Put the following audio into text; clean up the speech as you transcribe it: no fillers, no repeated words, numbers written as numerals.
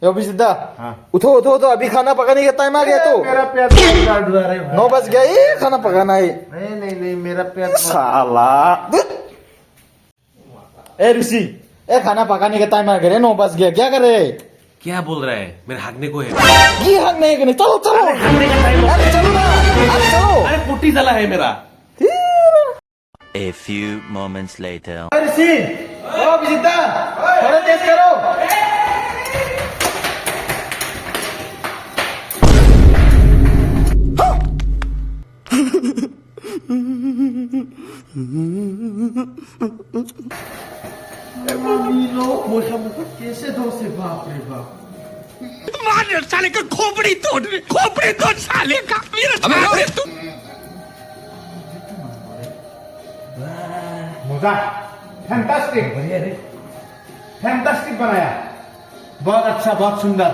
यो बिसिद्धा हाँ। उठो उठो उठो, अभी खाना पकाने का टाइम आ गया तो। मेरा पेट बहुत दर्द हो रहा है भाई। 9 बज गया, ये खाना पकाना है। नहीं नहीं नहीं, मेरा पेट साला ए ऋषि, ए खाना पकाने का टाइम आ गया, 9 बज गया, क्या कर रहे हैं? क्या बोल रहा है? मेरे हागने को है। ये हक नहीं करने, चलो चलो, हागने का टाइम हो अरे चलो ना, अरे चलो। अरे पुट्टी जला है मेरा। A few moments later. ऋषि, ओ बिसिद्धा, थोड़ा तेज करो। कैसे दो से बाप रे बाप। मार साले का खोपड़ी तोड़ साले का मेरा तू मजा, फैंटास्टिक, फैंटास्टिक बनाया, बहुत अच्छा, बहुत सुंदर।